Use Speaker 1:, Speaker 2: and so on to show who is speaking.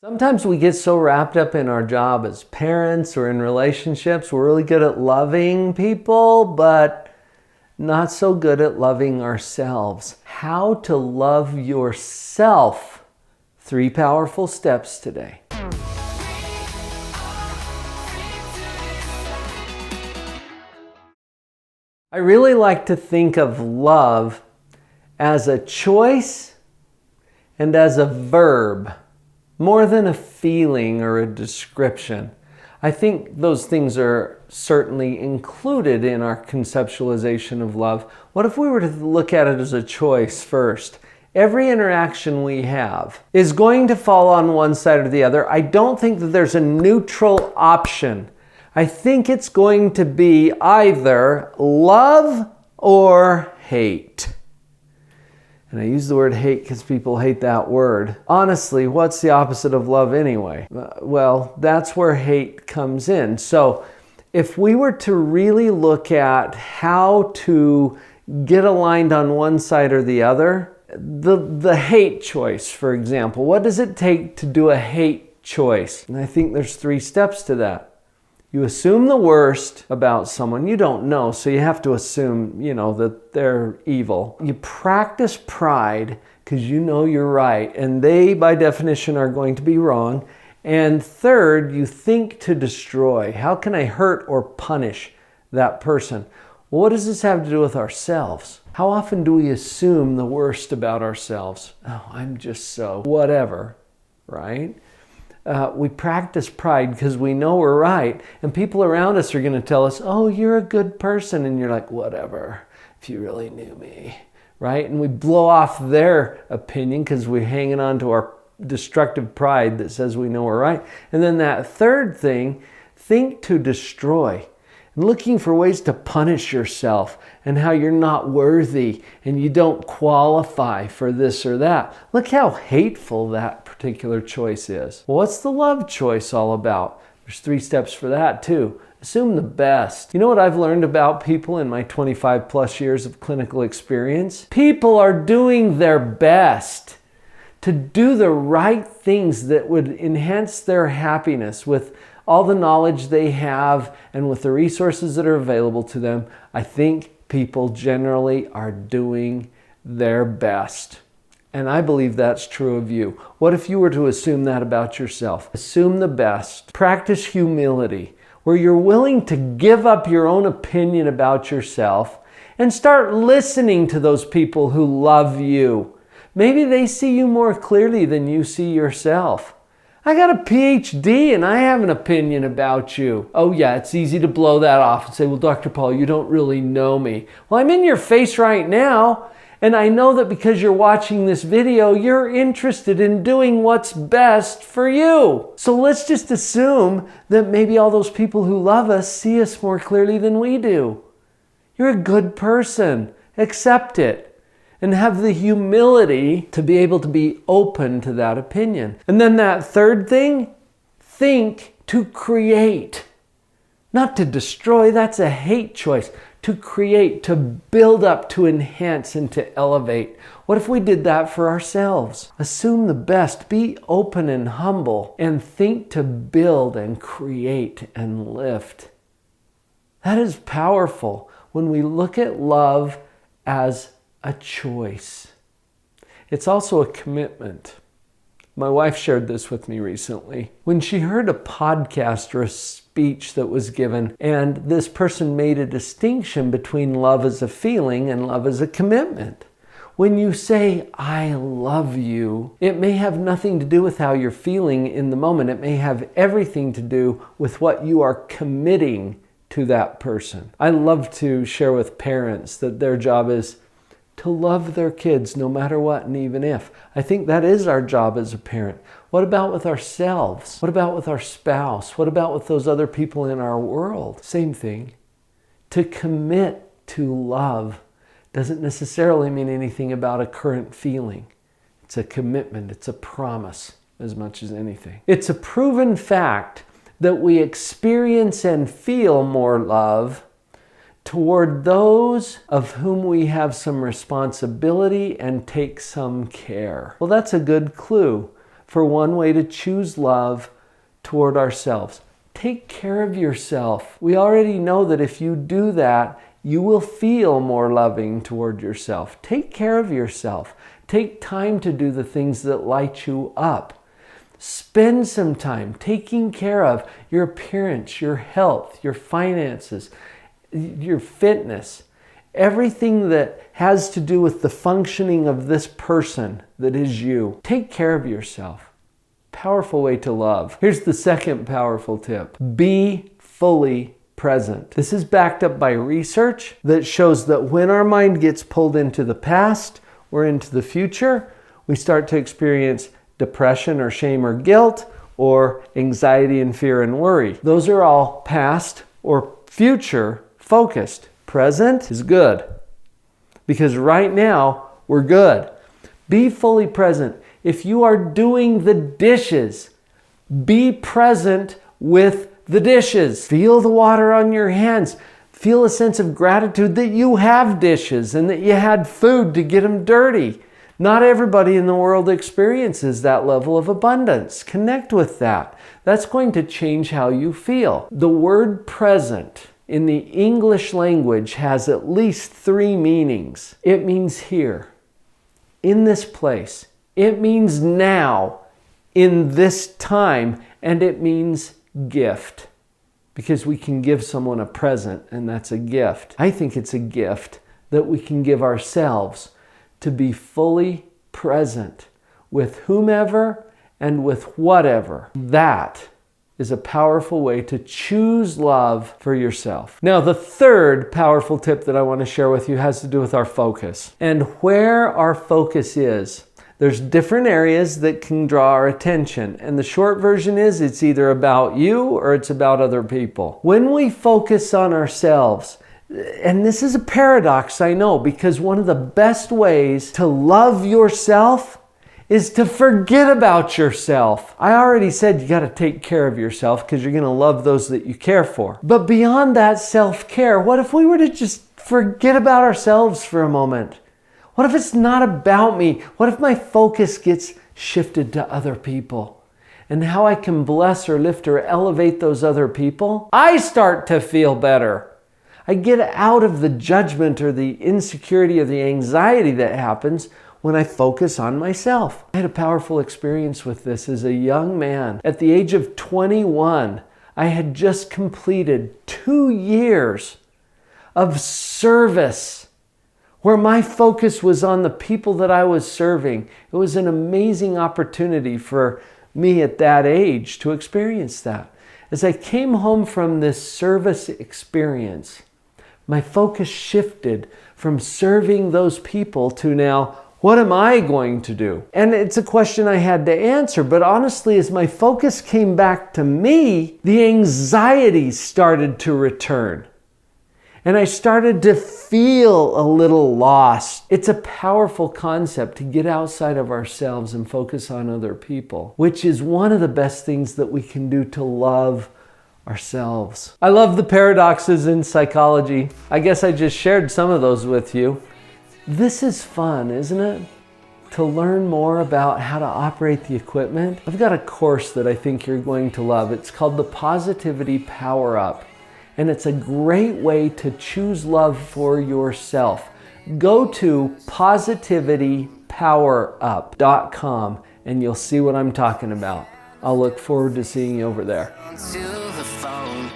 Speaker 1: Sometimes we get so wrapped up in our job as parents or in relationships, we're really good at loving people, but not so good at loving ourselves. How to love yourself. 3 powerful steps today. I really like to think of love as a choice and as a verb, more than a feeling or a description. I think those things are certainly included in our conceptualization of love. What if we were to look at it as a choice first? Every interaction we have is going to fall on one side or the other. I don't think that there's a neutral option. I think it's going to be either love or hate. And I use the word hate because people hate that word. Honestly, what's the opposite of love anyway? Well, that's where hate comes in. So if we were to really look at how to get aligned on one side or the other, the hate choice, for example, what does it take to do a hate choice? And I think there's 3 steps to that. You assume the worst about someone. You don't know, so you have to assume, that they're evil. You practice pride because you know you're right, and they, by definition, are going to be wrong. And third, you think to destroy. How can I hurt or punish that person? Well, what does this have to do with ourselves? How often do we assume the worst about ourselves? Oh, I'm just so whatever, right? We practice pride because we know we're right, and people around us are going to tell us, oh, you're a good person, and you're like, whatever, if you really knew me, right? And we blow off their opinion because we're hanging on to our destructive pride that says we know we're right. And then that third thing, think to destroy. And looking for ways to punish yourself and how you're not worthy and you don't qualify for this or that. Look how hateful that particular choice is. Well, what's the love choice all about? There's 3 steps for that too. Assume the best. You know what I've learned about people in my 25 plus years of clinical experience? People are doing their best to do the right things that would enhance their happiness with all the knowledge they have and with the resources that are available to them. I think people generally are doing their best. And I believe that's true of you. What if you were to assume that about yourself? Assume the best. Practice humility, where you're willing to give up your own opinion about yourself and start listening to those people who love you. Maybe they see you more clearly than you see yourself. I got a PhD and I have an opinion about you. Oh yeah, it's easy to blow that off and say, well, Dr. Paul, you don't really know me. Well, I'm in your face right now, and I know that because you're watching this video, you're interested in doing what's best for you. So let's just assume that maybe all those people who love us see us more clearly than we do. You're a good person. Accept it. And have the humility to be able to be open to that opinion. And then that third thing, think to create. Not to destroy, that's a hate choice. To create, to build up, to enhance, and to elevate. What if we did that for ourselves? Assume the best, be open and humble, and think to build and create and lift. That is powerful when we look at love as a choice. It's also a commitment. My wife shared this with me recently. When she heard a podcast or a speech that was given, and this person made a distinction between love as a feeling and love as a commitment. When you say, I love you, it may have nothing to do with how you're feeling in the moment. It may have everything to do with what you are committing to that person. I love to share with parents that their job is to love their kids no matter what and even if. I think that is our job as a parent. What about with ourselves? What about with our spouse? What about with those other people in our world? Same thing. To commit to love doesn't necessarily mean anything about a current feeling. It's a commitment. It's a promise as much as anything. It's a proven fact that we experience and feel more love toward those of whom we have some responsibility and take some care. Well, that's a good clue. for one way to choose love toward ourselves. Take care of yourself. We already know that if you do that, you will feel more loving toward yourself. Take care of yourself. Take time to do the things that light you up. Spend some time taking care of your appearance, your health, your finances, your fitness, everything that has to do with the functioning of this person that is you. Take care of yourself. Powerful way to love. Here's the second powerful tip. Be fully present. This is backed up by research that shows that when our mind gets pulled into the past or into the future, we start to experience depression or shame or guilt or anxiety and fear and worry. Those are all past or future focused. Present is good because right now we're good. Be fully present. If you are doing the dishes, be present with the dishes. Feel the water on your hands. Feel a sense of gratitude that you have dishes and that you had food to get them dirty. Not everybody in the world experiences that level of abundance. Connect with that. That's going to change how you feel. The word present in the English language has at least 3 meanings. It means here, in this place. It means now, in this time, and it means gift. Because we can give someone a present, and that's a gift. I think it's a gift that we can give ourselves to be fully present with whomever and with whatever. That is a powerful way to choose love for yourself. Now, the third powerful tip that I want to share with you has to do with our focus. And where our focus is, there's different areas that can draw our attention. And the short version is it's either about you or it's about other people. When we focus on ourselves, and this is a paradox, I know, because one of the best ways to love yourself is to forget about yourself. I already said you got to take care of yourself because you're going to love those that you care for. But beyond that self-care, what if we were to just forget about ourselves for a moment? What if it's not about me? What if my focus gets shifted to other people and how I can bless or lift or elevate those other people? I start to feel better. I get out of the judgment or the insecurity or the anxiety that happens when I focus on myself. I had a powerful experience with this as a young man. At the age of 21, I had just completed 2 years of service where my focus was on the people that I was serving. It was an amazing opportunity for me at that age to experience that. As I came home from this service experience, my focus shifted from serving those people to now, what am I going to do? And it's a question I had to answer, but honestly, as my focus came back to me, the anxiety started to return. And I started to feel a little lost. It's a powerful concept to get outside of ourselves and focus on other people, which is one of the best things that we can do to love ourselves. I love the paradoxes in psychology. I guess I just shared some of those with you. This is fun, isn't it? To learn more about how to operate the equipment. I've got a course that I think you're going to love. It's called the Positivity Power Up. And it's a great way to choose love for yourself. Go to positivitypowerup.com and you'll see what I'm talking about. I'll look forward to seeing you over there.
Speaker 2: To the phone.